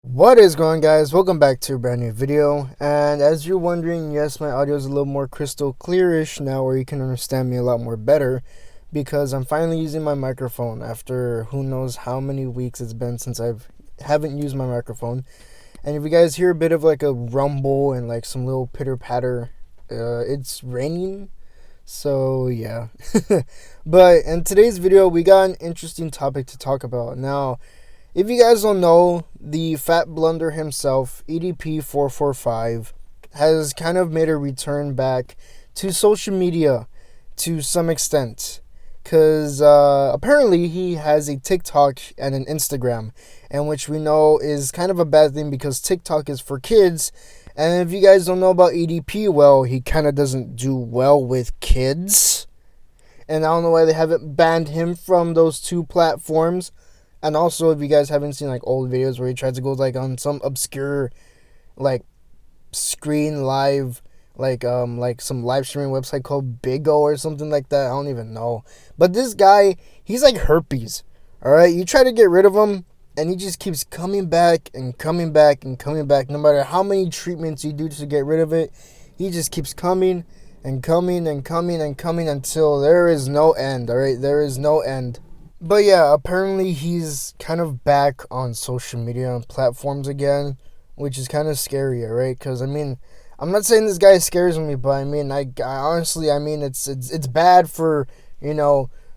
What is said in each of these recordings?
What is going, guys? Welcome back to a brand new video. And as you're wondering, yes, my audio is a little more crystal clearish now, where you can understand me a lot more better, because I'm finally using my microphone after who knows how many weeks it's been since haven't used my microphone. And if you guys hear a bit of like a rumble and like some little pitter patter, it's raining. So yeah. But in today's video, we got an interesting topic to talk about. Now, if you guys don't know, the fat blunder himself, EDP445, has kind of made a return back to social media to some extent. Because apparently he has a TikTok and an Instagram, and which we know is kind of a bad thing because TikTok is for kids. And if you guys don't know about EDP, well, he kind of doesn't do well with kids. And I don't know why they haven't banned him from those two platforms. And also, if you guys haven't seen like old videos where he tries to go like on some obscure like screen live like some live streaming website called Bigo or something like that. I don't even know. But this guy, he's like herpes. All right, you try to get rid of him and he just keeps coming back and coming back and coming back. No matter how many treatments you do to get rid of it, he just keeps coming and coming and coming and coming until there is no end. All right, there is no end. But yeah, apparently he's kind of back on social media and platforms again, which is kind of scary, right? Because I mean, I'm not saying this guy scares me, but I mean, I honestly, I mean, it's bad for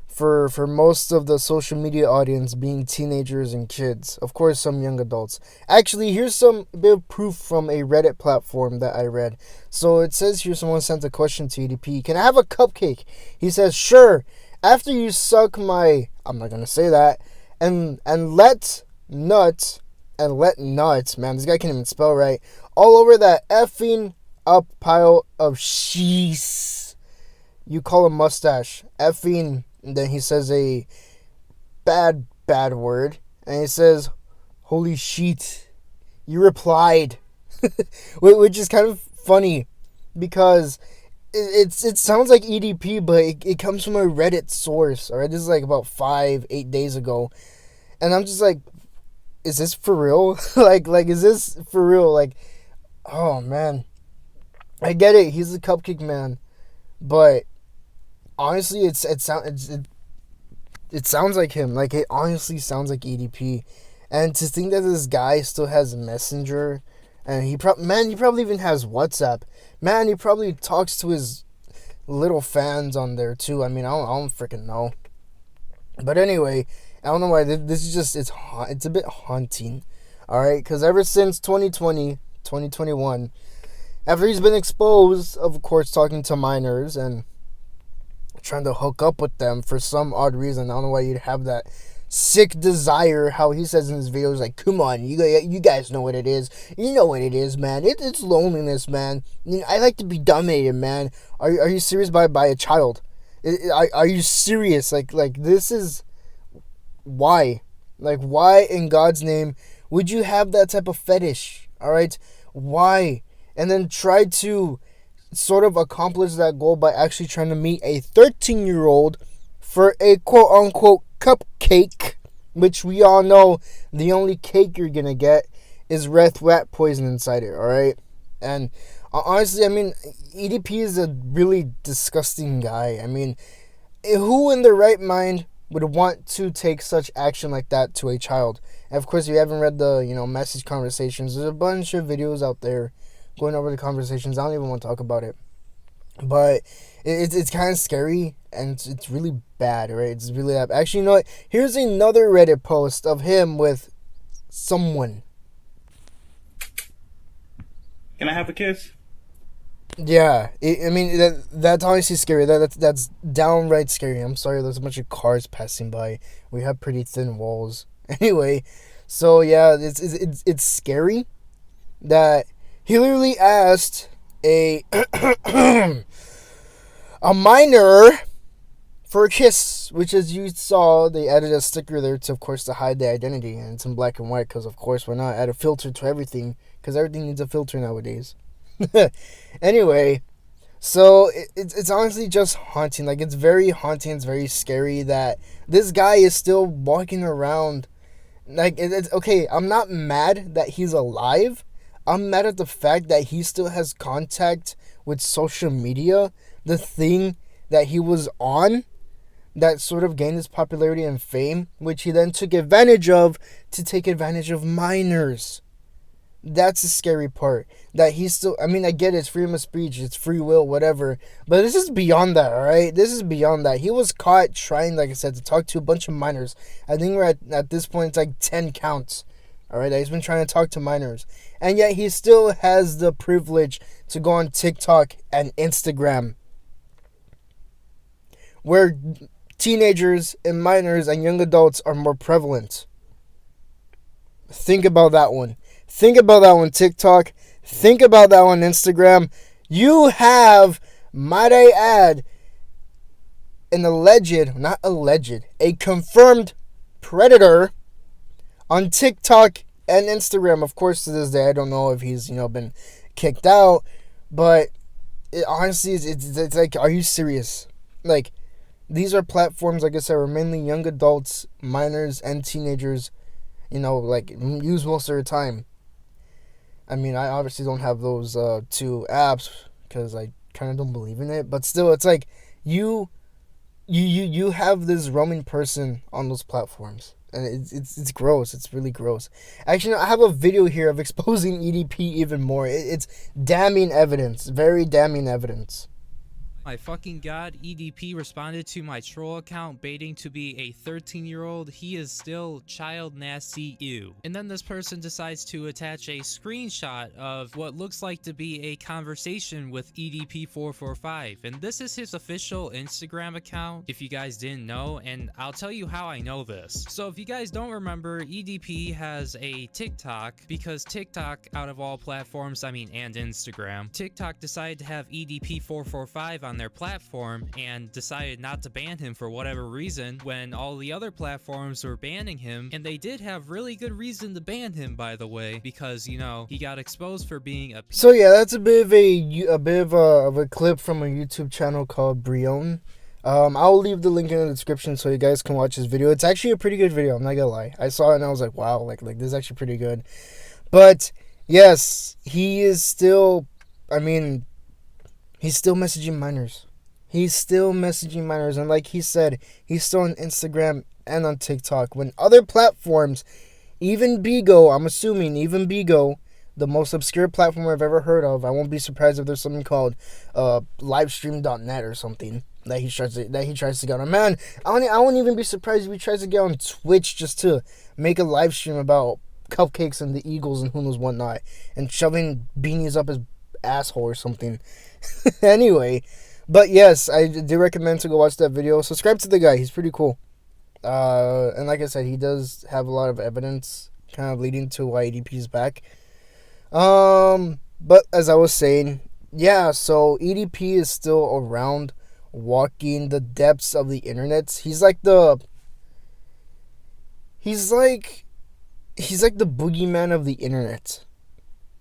for most of the social media audience being teenagers and kids. Of course, some young adults. Actually, here's some bit of proof from a Reddit platform that I read. So it says here, someone sent a question to EDP. Can I have a cupcake? He says, sure. After you suck my, I'm not gonna say that, and let nuts, man, this guy can't even spell right, all over that effing up pile of cheese. You call a mustache effing, and then he says a bad word, and he says, holy shit. You replied, which is kind of funny because it sounds like EDP, but it comes from a Reddit source. All right, this is like about 5-8 days ago, and I'm just like, is this for real? like is this for real? Like, oh man, I get it. He's the cupcake man, but honestly, it sounds like him. Like, it honestly sounds like EDP, and to think that this guy still has Messenger. And he probably even has WhatsApp. Man, he probably talks to his little fans on there too. I mean, I don't freaking know. But anyway, I don't know why this is just it's a bit haunting. All right, because ever since 2020, 2021, after he's been exposed, of course, talking to minors and trying to hook up with them for some odd reason. I don't know why you'd have that sick desire. How he says in his videos, like, come on, you guys know what it is. You know what it is, man. It's loneliness, man. You know, I like to be dominated, man. Are you serious by a child? Are you serious? Like this is why? Like, why in God's name would you have that type of fetish? All right, why? And then try to sort of accomplish that goal by actually trying to meet a 13-year-old for a quote-unquote cupcake, which we all know the only cake you're gonna get is rat poison inside it, alright? And honestly, I mean, EDP is a really disgusting guy. I mean, who in their right mind would want to take such action like that to a child? And of course, if you haven't read the, message conversations, there's a bunch of videos out there going over the conversations. I don't even want to talk about it. But it's kind of scary, and it's really bad, right? It's really bad. Actually, you know what? Here's another Reddit post of him with someone. Can I have a kiss? Yeah, I mean, that's honestly scary. That's downright scary. I'm sorry, there's a bunch of cars passing by. We have pretty thin walls. Anyway, so yeah, it's scary that he literally asked a minor for a kiss, which, as you saw, they added a sticker there to, of course, to hide the identity, and it's in black and white because, of course, why not add a filter to everything, because everything needs a filter nowadays. Anyway, so it's honestly just haunting. Like, it's very haunting. It's very scary that this guy is still walking around Like, it's okay. I'm not mad that he's alive. I'm mad at the fact that he still has contact with social media, the thing that he was on that sort of gained his popularity and fame, which he then took advantage of to take advantage of minors. That's the scary part. That he's still, I mean, I get it, it's freedom of speech, it's free will, whatever. But this is beyond that, alright? This is beyond that. He was caught trying, like I said, to talk to a bunch of minors. I think we're at this point, it's like 10 counts. Alright, he's been trying to talk to minors. And yet he still has the privilege to go on TikTok and Instagram, where teenagers and minors and young adults are more prevalent. Think about that one. Think about that one, TikTok. Think about that one, Instagram. You have, might I add, a confirmed predator on TikTok and Instagram. Of course, to this day, I don't know if he's, been kicked out. But honestly, it's like, are you serious? Like, these are platforms, like I said, where mainly young adults, minors, and teenagers, use most of their time. I mean, I obviously don't have those two apps because I kind of don't believe in it. But still, it's like you have this roaming person on those platforms, and it's gross. It's really gross. Actually, I have a video here of exposing EDP even more. It's damning evidence, very damning evidence. My fucking god, EDP responded to my troll account baiting to be a 13-year-old. He is still child nasty ew. And then this person decides to attach a screenshot of what looks like to be a conversation with EDP445. And this is his official Instagram account, if you guys didn't know, and I'll tell you how I know this. So if you guys don't remember, EDP has a TikTok, because TikTok, out of all platforms, and Instagram, TikTok decided to have EDP445 on their platform and decided not to ban him for whatever reason when all the other platforms were banning him. And they did have really good reason to ban him, by the way, because he got exposed for being a So yeah, that's a bit of a clip from a YouTube channel called Brion. I'll leave the link in the description so you guys can watch this video. It's actually a pretty good video, I'm not gonna lie. I saw it and I was like, wow, like this is actually pretty good. But yes, he is still, he's still messaging minors. And like he said, he's still on Instagram and on TikTok. When other platforms, even Bigo, I'm assuming, the most obscure platform I've ever heard of, I won't be surprised if there's something called livestream.net or something that he tries to get on. Man, I won't even be surprised if he tries to get on Twitch just to make a live stream about cupcakes and the Eagles and who knows whatnot, and shoving beanies up his asshole or something. Anyway, but yes, I do recommend to go watch that video. Subscribe to the guy, he's pretty cool. And like I said, he does have a lot of evidence kind of leading to why EDP is back. But as I was saying, yeah, so EDP is still around, walking the depths of the internet. He's like the boogeyman of the internet.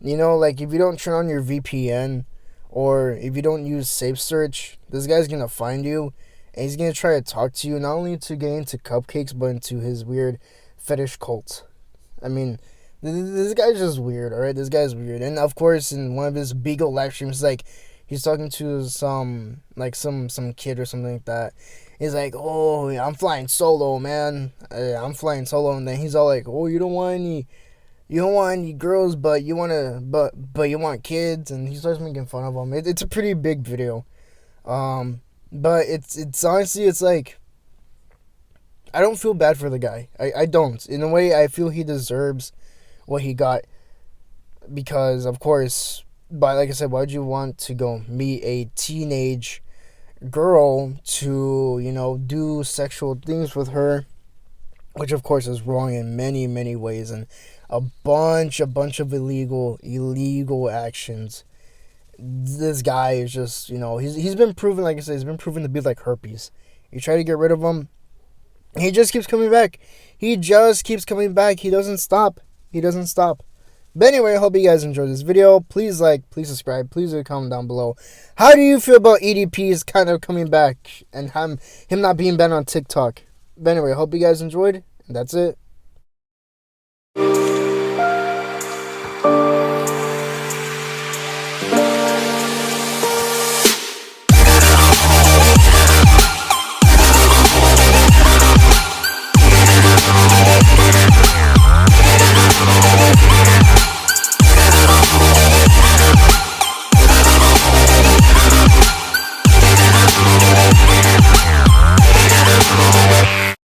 Like if you don't turn on your VPN or if you don't use safe search, this guy's gonna find you and he's gonna try to talk to you, not only to get into cupcakes but into his weird fetish cult. This guy's just weird, alright? This guy's weird. And of course, in one of his Bigo live streams, like, he's talking to some kid or something like that. He's like, oh, I'm flying solo, man. I'm flying solo. And then he's all like, oh, you don't want any girls, but you want kids. And he starts making fun of them. It's a pretty big video. But it's honestly, it's like, I don't feel bad for the guy. I don't. In a way, I feel he deserves what he got, because of course, like I said, why would you want to go meet a teenage girl to do sexual things with her, which of course is wrong in many ways, and a bunch of illegal actions. This guy is just, he's been proven, like I said, he's been proven to be like herpes. You try to get rid of him, he just keeps coming back. He doesn't stop. But anyway, I hope you guys enjoyed this video. Please like, please subscribe, please leave a comment down below. How do you feel about EDP's kind of coming back and him not being banned on TikTok? But anyway, I hope you guys enjoyed. That's it.